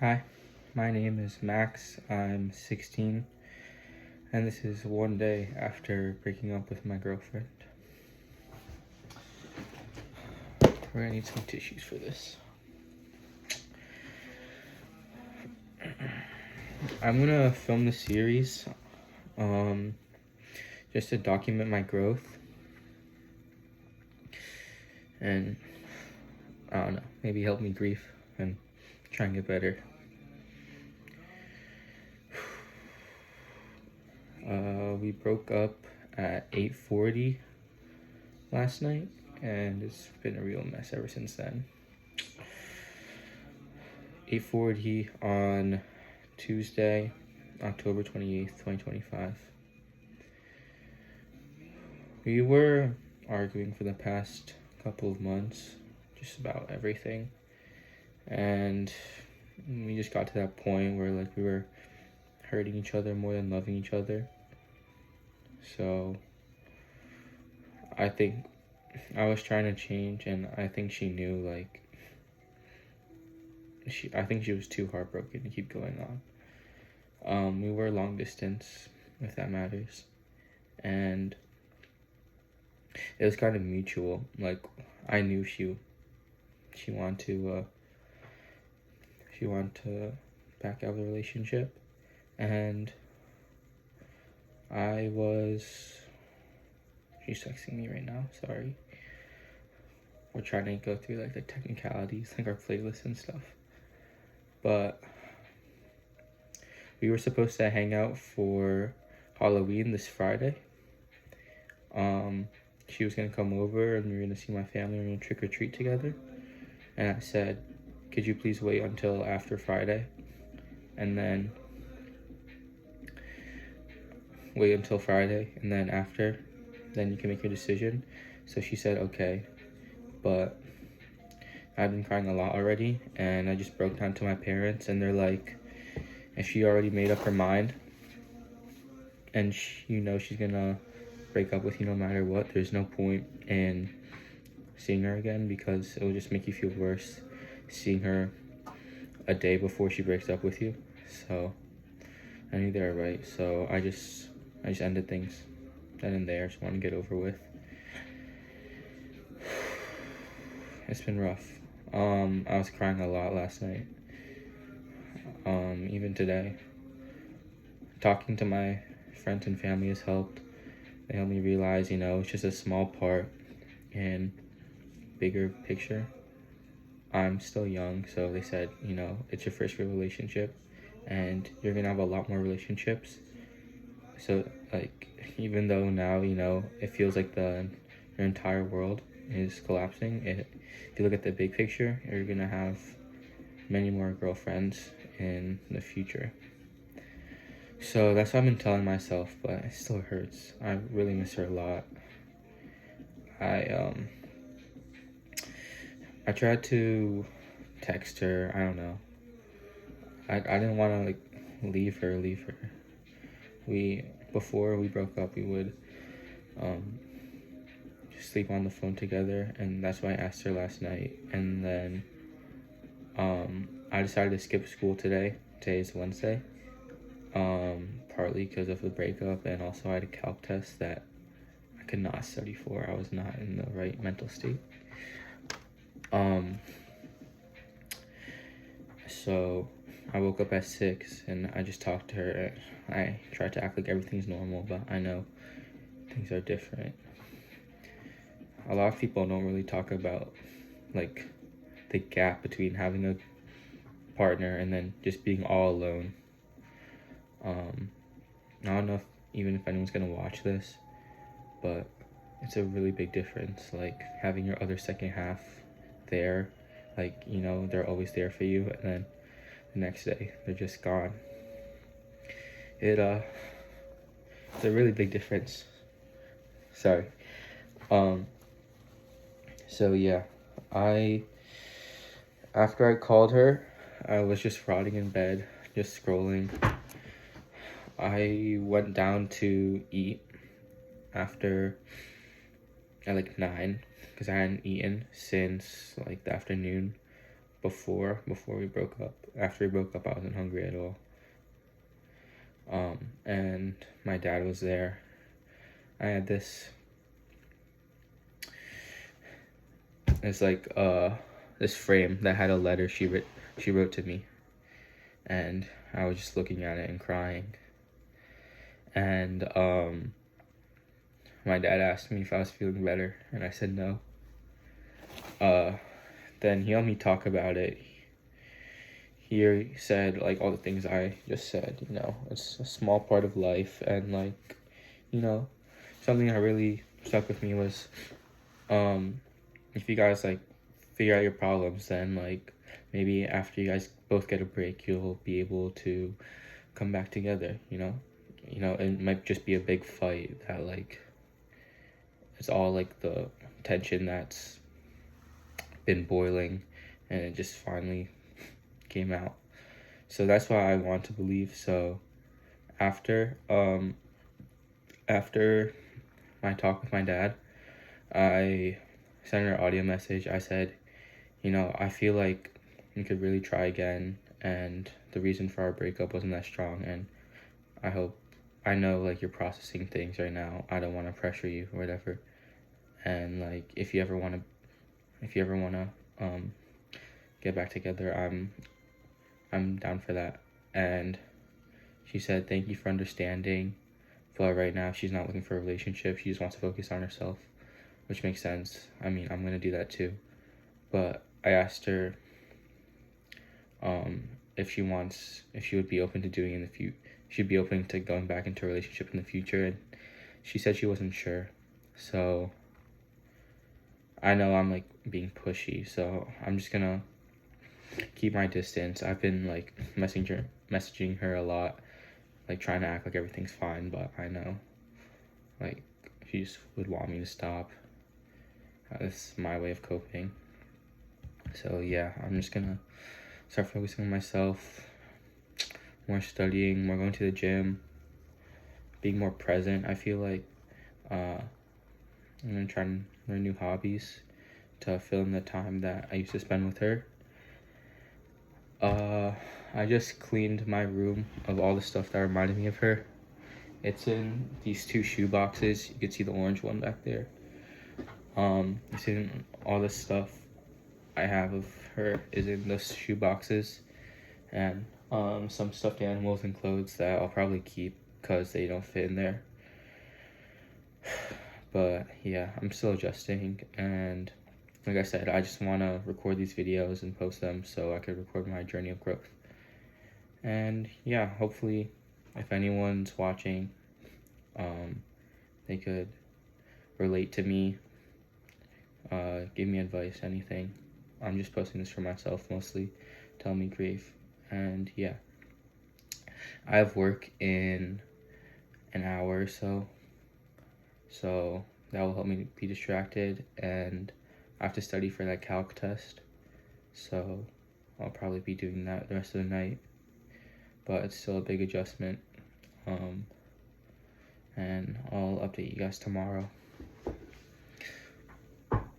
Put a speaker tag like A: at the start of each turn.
A: Hi, my name is Max. I'm 16, and this is one day after breaking up with my girlfriend. We're gonna need some tissues for this. I'm gonna film the series, just to document my growth, and I don't know, maybe help me grieve and try and get better. We broke up at 8:40 last night, and it's been a real mess ever since then. 8:40 on Tuesday, October 28th, 2025. We were arguing for the past couple of months, just about everything. And we just got to that point where we were hurting each other more than loving each other. So I think I was trying to change, and I think she knew, I think she was too heartbroken to keep going on. We were long distance, if that matters, and it was kind of mutual. I knew she wanted to back out of the relationship, and she's texting me right now, sorry. We're trying to go through the technicalities, our playlist and stuff. But we were supposed to hang out for Halloween this Friday. She was gonna come over and we were gonna see my family. We were gonna trick or treat together. And I said, could you please wait until after Friday? And then wait until Friday, and then after, then you can make your decision. So she said, okay. But I've been crying a lot already, and I just broke down to my parents, and they're like, if she already made up her mind, and she's gonna break up with you no matter what, there's no point in seeing her again, because it will just make you feel worse seeing her a day before she breaks up with you. So I knew they were right, so I just ended things then and there. Just want to get over with. It's been rough. I was crying a lot last night. Even today. Talking to my friends and family has helped. They helped me realize, it's just a small part in bigger picture. I'm still young, so they said, it's your first real relationship, and you're gonna have a lot more relationships. So, even though now, it feels like your entire world is collapsing, if you look at the big picture, you're gonna have many more girlfriends in the future. So that's what I've been telling myself, but it still hurts. I really miss her a lot. I tried to text her. I don't know. I didn't want to leave her. Before we broke up, we would just sleep on the phone together, and that's why I asked her last night. And then I decided to skip school today. Today's Wednesday. Partly because of the breakup, and also I had a calc test that I could not study for. I was not in the right mental state. So I woke up at 6 and I just talked to her. I tried to act like everything's normal, but I know things are different. A lot of people don't really talk about the gap between having a partner and then just being all alone. I don't know even if anyone's gonna watch this, but it's a really big difference, having your other second half there, they're always there for you, and then the next day they're just gone. It's a really big difference. Sorry. So yeah, after I called her, I was just rotting in bed, just scrolling. I went down to eat at 9, because I hadn't eaten since the afternoon before we broke up. After we broke up, I wasn't hungry at all. And my dad was there. I had this this frame that had a letter she wrote to me, and I was just looking at it and crying. And my dad asked me if I was feeling better, and I said no. Then he helped me talk about it. He said like all the things I just said, it's a small part of life, and like, something that really stuck with me was, if you guys like figure out your problems, then like maybe after you guys both get a break, you'll be able to come back together, it might just be a big fight that like, it's all like the tension that's been boiling, and it just finally came out. So that's why I want to believe. So after my talk with my dad, I sent her an audio message. I said, I feel like we could really try again, and the reason for our breakup wasn't that strong, and I know like you're processing things right now. I don't want to pressure you or whatever, and like if you ever want to get back together, I'm down for that. And she said, thank you for understanding, but right now she's not looking for a relationship. She just wants to focus on herself, which makes sense. I mean, I'm gonna do that too. But I asked her if she would be open to doing in the future. She'd be open to going back into a relationship in the future, and she said she wasn't sure. So I know I'm like being pushy, so I'm just gonna keep my distance. I've been like messaging her a lot, like trying to act like everything's fine, but I know like she just would want me to stop. That's my way of coping. So yeah, I'm just gonna start focusing on myself, more studying, more going to the gym, being more present. I feel like I'm gonna try and learn new hobbies to fill in the time that I used to spend with her. I just cleaned my room of all the stuff that reminded me of her. It's in these 2 shoe boxes. You can see the orange one back there. It's in all the stuff I have of her is in those shoe boxes, and some stuffed animals and clothes that I'll probably keep because they don't fit in there. But yeah, I'm still adjusting, and like I said, I just want to record these videos and post them so I could record my journey of growth. And yeah, hopefully if anyone's watching, they could relate to me, give me advice, anything. I'm just posting this for myself mostly, tell me grief. And yeah, I have work in an hour or so that will help me be distracted, and I have to study for that calc test, so I'll probably be doing that the rest of the night, but it's still a big adjustment, and I'll update you guys tomorrow.